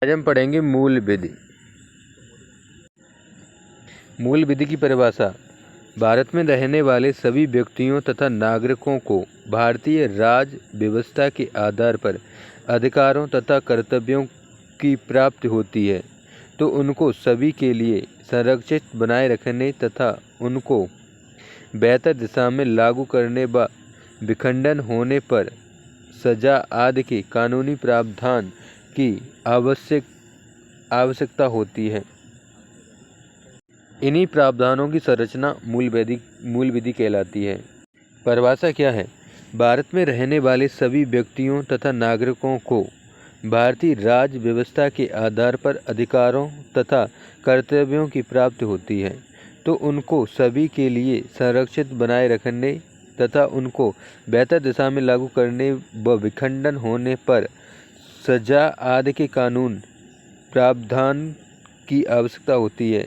आज हम पढ़ेंगे मूल विधि। मूल विधि की परिभाषा। भारत में रहने वाले सभी व्यक्तियों तथा नागरिकों को भारतीय राज व्यवस्था के आधार पर अधिकारों तथा कर्तव्यों की प्राप्ति होती है, तो उनको सभी के लिए संरक्षित बनाए रखने तथा उनको बेहतर दिशा में लागू करने व विखंडन होने पर सजा आदि के कानूनी प्रावधान की आवश्यकता होती है। इन्हीं प्रावधानों की संरचना मूल विधि कहलाती है। परिभाषा क्या है? भारत में रहने वाले सभी व्यक्तियों तथा नागरिकों को भारतीय राज व्यवस्था के आधार पर अधिकारों तथा कर्तव्यों की प्राप्ति होती है, तो उनको सभी के लिए संरक्षित बनाए रखने तथा उनको बेहतर दिशा में लागू करने व विखंडन होने पर सजा आदि के कानून प्रावधान की आवश्यकता होती है।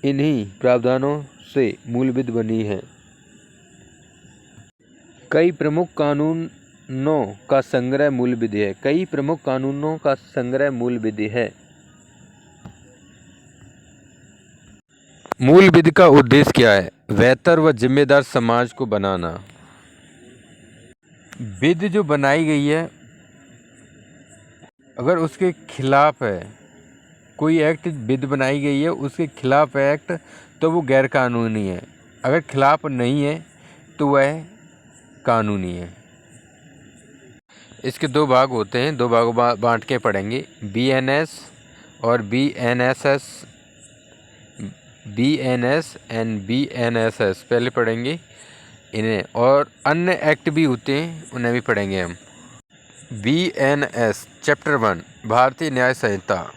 इन्हीं प्रावधानों से मूल विधि बनी है। कई प्रमुख कानूनों का संग्रह मूल विधि है। कई प्रमुख कानूनों का संग्रह मूल विधि है। मूल विधि का उद्देश्य क्या है? बेहतर व जिम्मेदार समाज को बनाना। विधि जो बनाई गई है, अगर उसके खिलाफ है, कोई एक्ट विधि बनाई गई है उसके खिलाफ एक्ट, तो वो गैर कानूनी है। अगर खिलाफ नहीं है तो वह कानूनी है। इसके दो भाग होते हैं, दो भागों बांट के पढ़ेंगे, BNS और BNSS। BNS एंड BNSS पहले पढ़ेंगे इन्हें, और अन्य एक्ट भी होते हैं उन्हें भी पढ़ेंगे हम। BNS चैप्टर 1 भारतीय न्याय संहिता।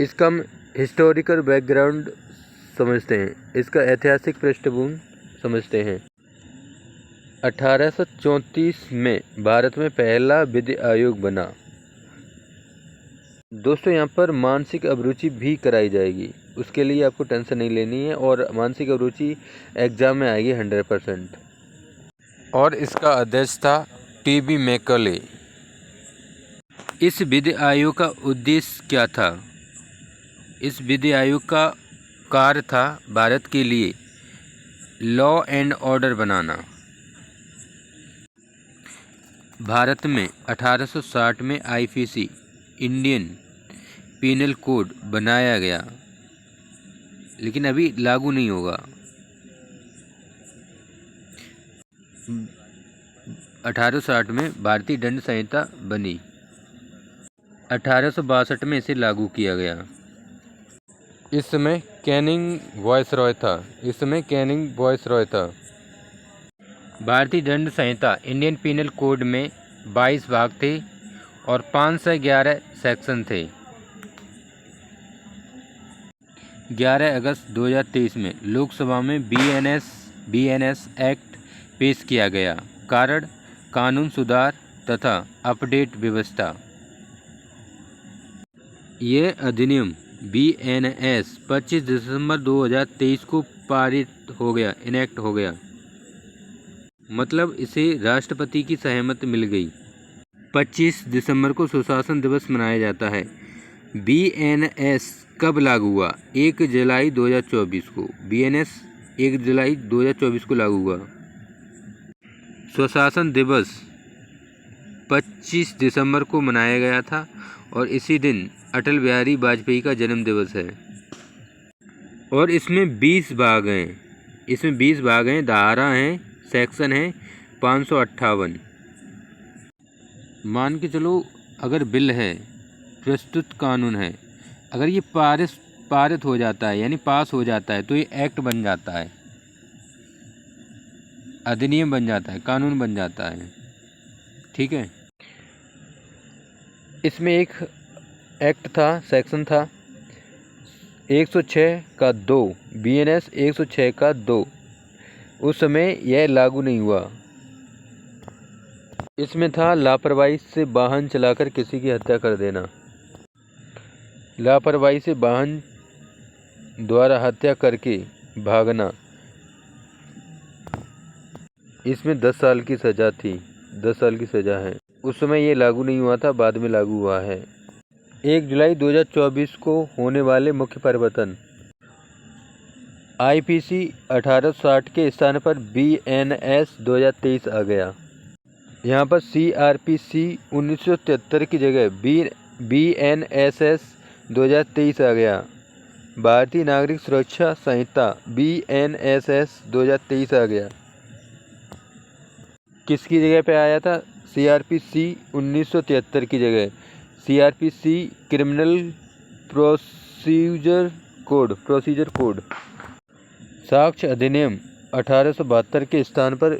इसका हम हिस्टोरिकल बैकग्राउंड समझते हैं, इसका ऐतिहासिक पृष्ठभूमि समझते हैं। 1834 में भारत में पहला विधि आयोग बना। दोस्तों, यहाँ पर मानसिक अभिरुचि भी कराई जाएगी, उसके लिए आपको टेंशन नहीं लेनी है, और मानसिक अभिरुचि एग्जाम में आएगी 100%। और इसका अध्यक्ष था TB मैकले। इस विधि आयोग का उद्देश्य क्या था? इस विधि आयोग का कार्य था भारत के लिए लॉ एंड ऑर्डर बनाना। भारत में 1860 में IPC इंडियन पीनल कोड बनाया गया, लेकिन अभी लागू नहीं होगा। 1860 में भारतीय दंड संहिता बनी। 1862 में इसे लागू किया गया। इस समय कैनिंग वायसरॉय था। भारतीय दंड संहिता इंडियन पीनल कोड में 22 भाग थे और 511 सेक्शन थे। 11 अगस्त 2023 में लोकसभा में BNS एक्ट पेश किया गया। कारण कानून सुधार तथा अपडेट व्यवस्था। यह अधिनियम BNS 25 दिसंबर 2023 को पारित हो गया, इनेक्ट हो गया। मतलब इसे राष्ट्रपति की सहमति मिल गई। 25 दिसंबर को सुशासन दिवस मनाया जाता है। BNS कब लागू हुआ? 1 जुलाई 2024 को। BNS 1 जुलाई 2024 को लागू हुआ। सुशासन दिवस 25 दिसंबर को मनाया गया था, और इसी दिन अटल बिहारी वाजपेयी का जन्म दिवस है। और इसमें 20 भाग हैं, धारा हैं, सेक्शन है 558। मान के चलो, अगर बिल है, प्रस्तुत कानून है, अगर ये पारित हो जाता है यानी पास हो जाता है, तो ये एक्ट बन जाता है, अधिनियम बन जाता है, कानून बन जाता है। ठीक है। इसमें एक एक्ट था, सेक्शन था 106 का 2, BNS 106 का 2। उस समय यह लागू नहीं हुआ। इसमें था लापरवाही से वाहन चलाकर किसी की हत्या कर देना। लापरवाही से वाहन द्वारा हत्या करके भागना, इसमें 10 साल की सज़ा थी, 10 साल की सज़ा है। उस समय ये लागू नहीं हुआ था, बाद में लागू हुआ है। 1 जुलाई 2024 को होने वाले मुख्य परिवर्तन। IPC 1860 के स्थान पर BNS 2023 आ गया। यहाँ पर CRPC 1973 की जगह BNSS 2023 आ गया। भारतीय नागरिक सुरक्षा संहिता BNSS 2023 आ गया। किसकी जगह पे आया था? CRPC 1973 की जगह। CRPC criminal procedure code. साक्ष्य अधिनियम 1872 के स्थान पर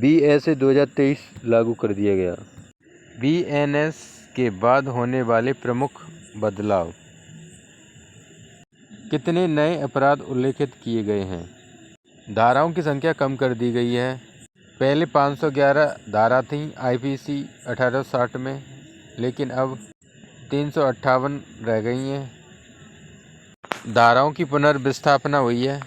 BSA 2023 लागू कर दिया गया। BNS के बाद होने वाले प्रमुख बदलाव। कितने नए अपराध उल्लेखित किए गए हैं? धाराओं की संख्या कम कर दी गई है। पहले 511 धारा थी IPC 1860 में, लेकिन अब 358 रह गई हैं। धाराओं की पुनर्स्थापना हुई है। ये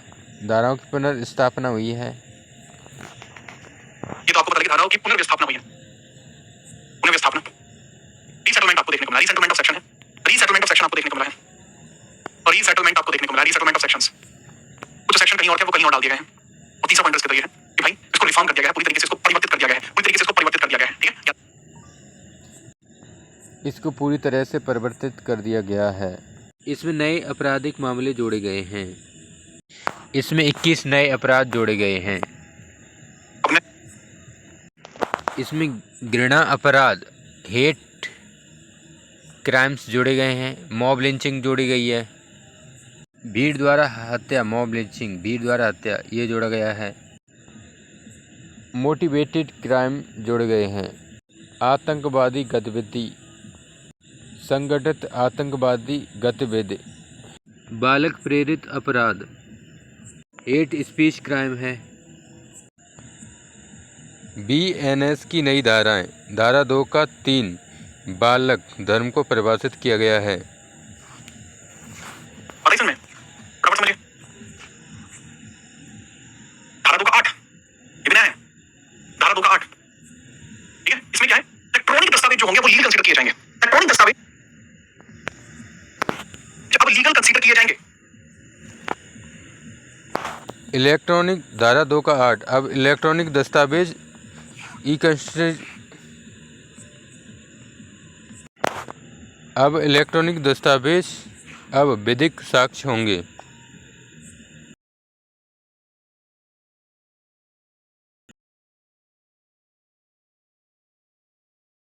तो आपको पता है कि धाराओं की पुनर्स्थापना हुई है। रीसेटलमेंट आपको देखने को मिला, रीसेटलमेंट ऑफ सेक्शन है। रीसेटलमेंट ऑफ सेक्शन आपको देखने को मिला है, और रीसेटलमेंट आपको देखने को मिला, रीसेटलमेंट ऑफ सेक्शंस। कुछ सेक्शन कहीं और थे, वो कहीं और डाल दिए गए हैं। और तीसरा पॉइंट इसके तो ये है कि भाई इसको रिफॉर्म कर दिया गया है, पूरी तरीके से इसको परिवर्तित कर दिया गया है, ठीक है? इसको पूरी तरह से परिवर्तित कर दिया गया है। इसमें नए आपराधिक मामले जोड़े गए हैं। इसमें 21 नए अपराध जोड़े गए हैं। इसमें घृणा अपराध, हेट क्राइम्स जोड़े गए हैं। मॉब लिंचिंग जोड़ी गई है। भीड़ द्वारा हत्या, मॉब लिंचिंग, भीड़ द्वारा हत्या, ये जोड़ा गया है। मोटिवेटेड क्राइम जोड़े गए हैं। आतंकवादी गतिविधि, संगठित आतंकवादी गतिविधि, बालक प्रेरित अपराध, हेट स्पीच क्राइम है। BNS की नई धाराएं। धारा 2 का 3 बालक धर्म को परिभाषित किया गया है। धारा 2 का 8 ये भी नया है। धारा 2 का 8, ठीक है? इसमें क्या है? इलेक्ट्रॉनिक दस्तावेज जो होंगे वो लीगल कंसीडर किए जाएंगे। इलेक्ट्रॉनिक दस्तावेज अब लीगल कंसीडर किए जाएंगे। इलेक्ट्रॉनिक, धारा 2 का 8, अब इलेक्ट्रॉनिक दस्तावेज अब विधिक साक्ष्य होंगे।